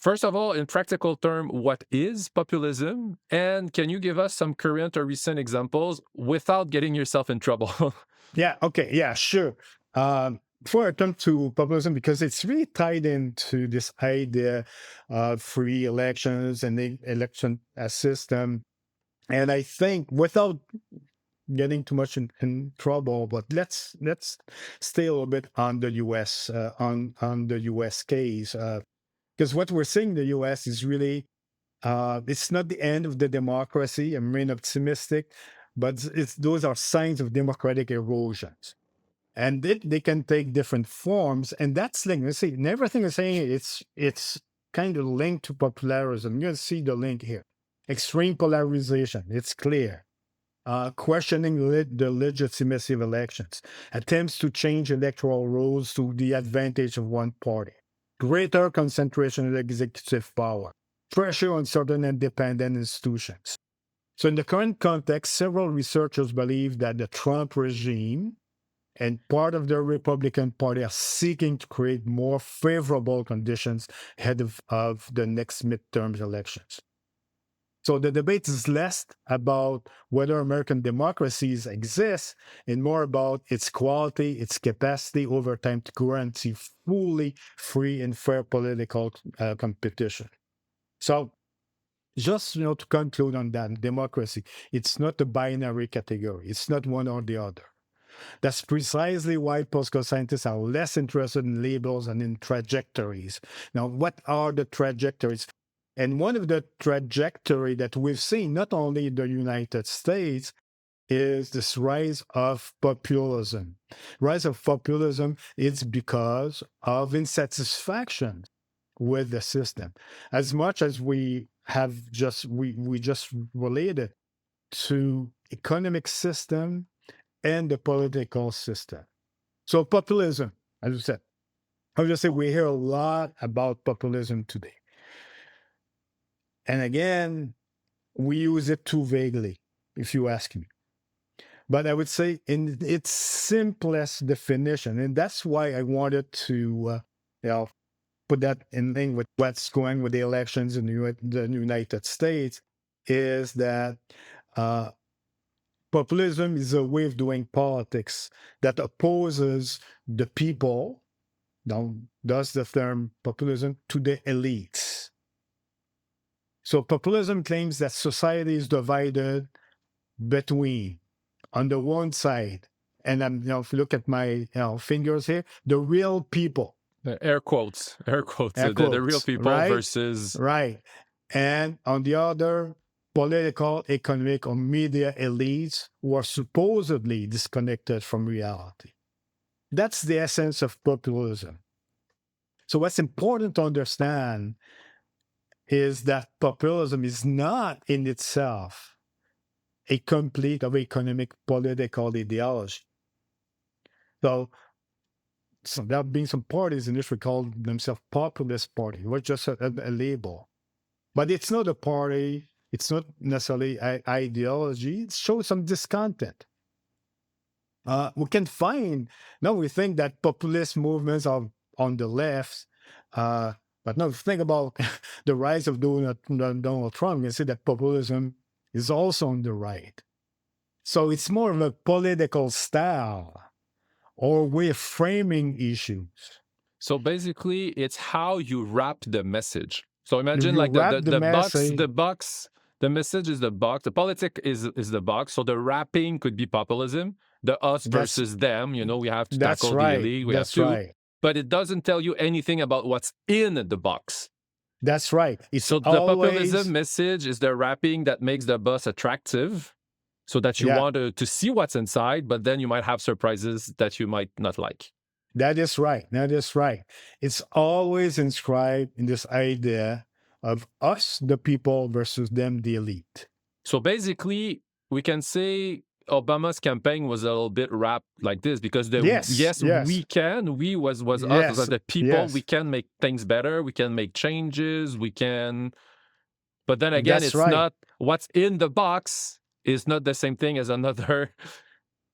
First of all, in practical term, what is populism? And can you give us some current or recent examples without getting yourself in trouble? Yeah, okay, yeah, sure. Before I turn to populism, because it's really tied into this idea of free elections and the election system. And I think without getting too much in trouble, but let's stay a little bit on the US on the US case. Because what we're seeing in the US is really it's not the end of the democracy. I'm really optimistic, but those are signs of democratic erosions. And they can take different forms. And that's linked. Let's see, and everything is saying it's kind of linked to popularism. You're going to see the link here. Extreme polarization, it's clear. Questioning the legitimacy of elections, attempts to change electoral rules to the advantage of one party, greater concentration of executive power, pressure on certain independent institutions. So, in the current context, several researchers believe that the Trump regime and part of the Republican Party are seeking to create more favorable conditions ahead of the next midterms elections. So the debate is less about whether American democracies exist and more about its quality, its capacity over time to guarantee fully free and fair political competition. So just to conclude on that, democracy, it's not a binary category. It's not one or the other. That's precisely why political scientists are less interested in labels and in trajectories. Now, what are the trajectories? And one of the trajectory that we've seen, not only in the United States, is this rise of populism. Rise of populism is because of insatisfaction with the system. As much as we just related to economic system and the political system. So populism, as I said, obviously we hear a lot about populism today. And again, we use it too vaguely, if you ask me. But I would say in its simplest definition, and that's why I wanted to put that in link with what's going with the elections in the United States, is that populism is a way of doing politics that opposes the people, now thus the term populism, to the elites. So populism claims that society is divided between, on the one side, and if you look at my fingers here, the real people. Air quotes, Air the real quotes, people right? versus... Right. And on the other, political, economic, or media elites who are supposedly disconnected from reality. That's the essence of populism. So what's important to understand is that populism is not in itself a complete of economic political ideology. So there have been some parties in which we call themselves populist party, which just a label. But it's not a party, it's not necessarily ideology, it shows some discontent. We can find, now we think that populist movements are on the left, but now think about the rise of Donald Trump, you see that populism is also on the right. So it's more of a political style or way of framing issues. So basically, it's how you wrap the message. So imagine You like wrap the message. box, the message is the box, the politic is the box. So the wrapping could be populism, the us versus them. We have to tackle the elite. We have to, right. but it doesn't tell you anything about what's in the box. That's right. It's so the populism message is the wrapping that makes the bus attractive, so that you want to see what's inside, but then you might have surprises that you might not like. That is right. That is right. It's always inscribed in this idea of us, the people, versus them, the elite. So basically, we can say Obama's campaign was a little bit wrapped like this, because we can, we was us, as the people, we can make things better, we can make changes, we can. But then again, it's not what's in the box is not the same thing as another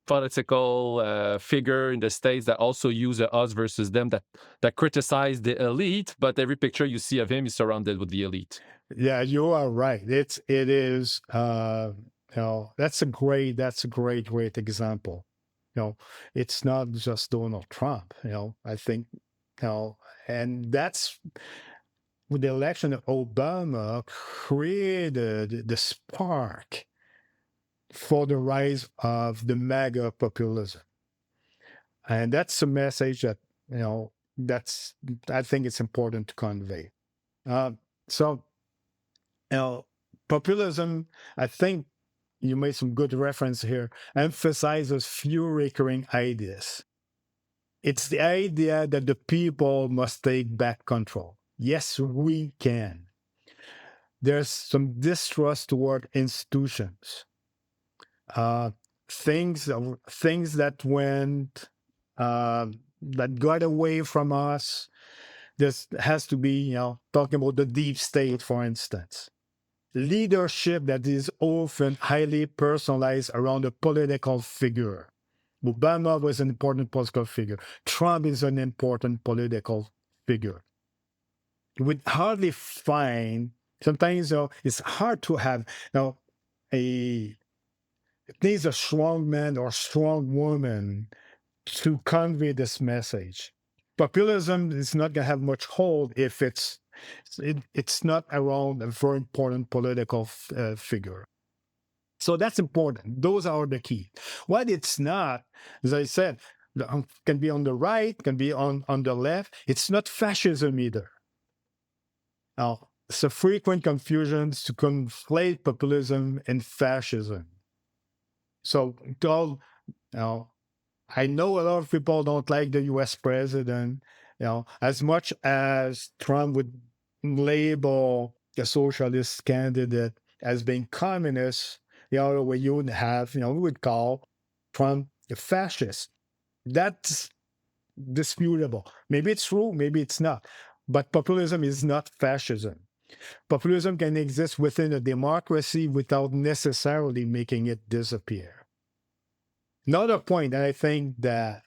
political figure in the States that also use us versus them that criticize the elite, but every picture you see of him is surrounded with the elite. Yeah, you are right. It is that's a great example. It's not just Donald Trump, I think, and that's with the election of Obama created the spark for the rise of the MAGA populism. And that's a message that, I think it's important to convey. So, populism, I think you made some good reference here, emphasizes few recurring ideas. It's the idea that the people must take back control. Yes, we can. There's some distrust toward institutions. Things that went that got away from us. This has to be, talking about the deep state, for instance. Leadership that is often highly personalized around a political figure. Obama was an important political figure. Trump is an important political figure. You would hardly find, sometimes it's hard to have, it needs a strong man or strong woman to convey this message. Populism is not going to have much hold if it's not around a very important political figure. So that's important. Those are the key. What it's not, as I said, can be on the right, can be on the left. It's not fascism either. Now, it's a frequent confusion to conflate populism and fascism. So, I know a lot of people don't like the U.S. president, as much as Trump would label a socialist candidate as being communist, where you would have, we would call Trump a fascist. That's disputable. Maybe it's true, maybe it's not. But populism is not fascism. Populism can exist within a democracy without necessarily making it disappear. Another point that I think that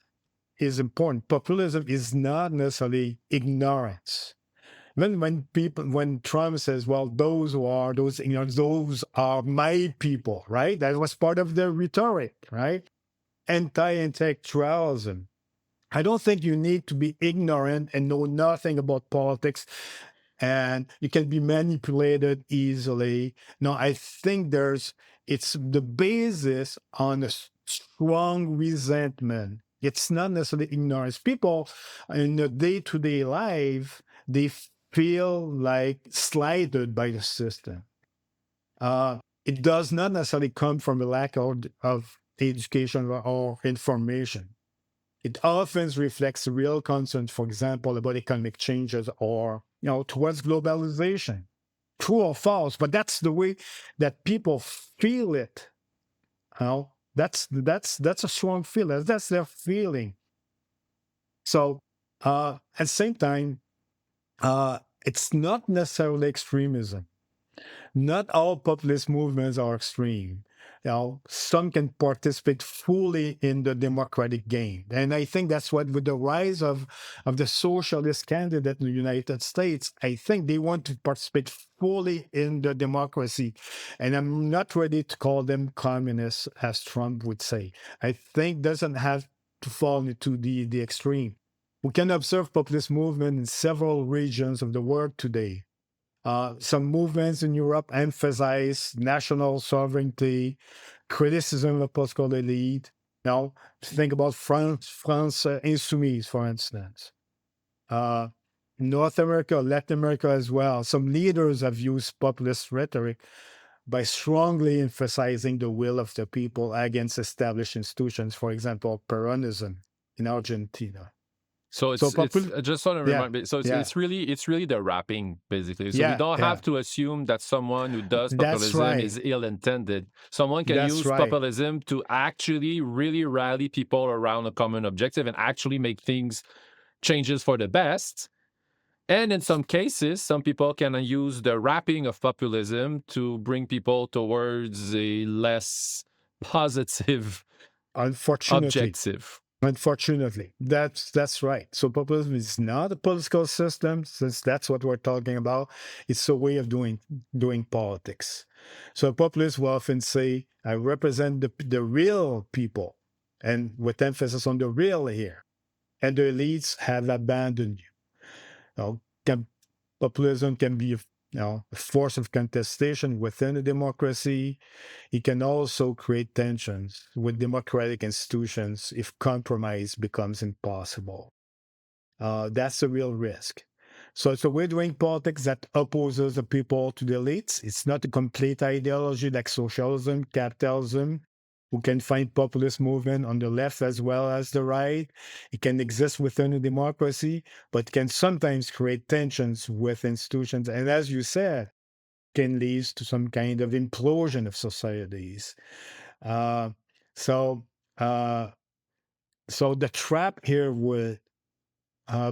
is important, populism is not necessarily ignorance. When Trump says, well, those ignorant, those are my people, right? That was part of the rhetoric, right? Anti-intellectualism. I don't think you need to be ignorant and know nothing about politics and you can be manipulated easily. No, I think it's the basis on a strong resentment. It's not necessarily ignorance. People in the day-to-day life, they feel like slighted by the system. It does not necessarily come from a lack of education or information. It often reflects real concerns, for example, about economic changes or, towards globalization. True or false, but that's the way that people feel it. That's a strong feeling. That's their feeling. So at the same time, it's not necessarily extremism. Not all populist movements are extreme. Some can participate fully in the democratic game. And I think that's what, with the rise of the socialist candidate in the United States, I think they want to participate fully in the democracy. And I'm not ready to call them communists, as Trump would say. I think doesn't have to fall into the extreme. We can observe populist movement in several regions of the world today. Some movements in Europe emphasize national sovereignty, criticism of political elite. Think about France Insoumise, for instance. North America, Latin America as well. Some leaders have used populist rhetoric by strongly emphasizing the will of the people against established institutions. For example, Peronism in Argentina. So it's I just want to remind me. So it's really the wrapping, basically. So we don't have to assume that someone who does populism is ill-intended. Someone can use populism to actually really rally people around a common objective and actually make changes for the best. And in some cases, some people can use the wrapping of populism to bring people towards a less positive Unfortunately. Objective. Unfortunately, that's right. So populism is not a political system, since that's what we're talking about. It's a way of doing politics. So populists will often say, "I represent the real people," and with emphasis on the real here. And the elites have abandoned you. Populism can be a force of contestation within a democracy. It can also create tensions with democratic institutions if compromise becomes impossible. That's a real risk. So it's a way doing politics that opposes the people to the elites. It's not a complete ideology like socialism, capitalism. We can find populist movement on the left as well as the right. It can exist within a democracy, but can sometimes create tensions with institutions. And as you said, can lead to some kind of implosion of societies. Uh, so, uh, so the trap here with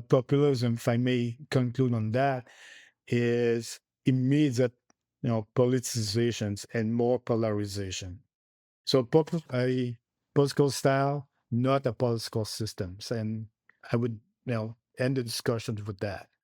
populism, if I may conclude on that, is immediate, politicizations and more polarization. So, a political style, not a political systems, and I would, end the discussion with that.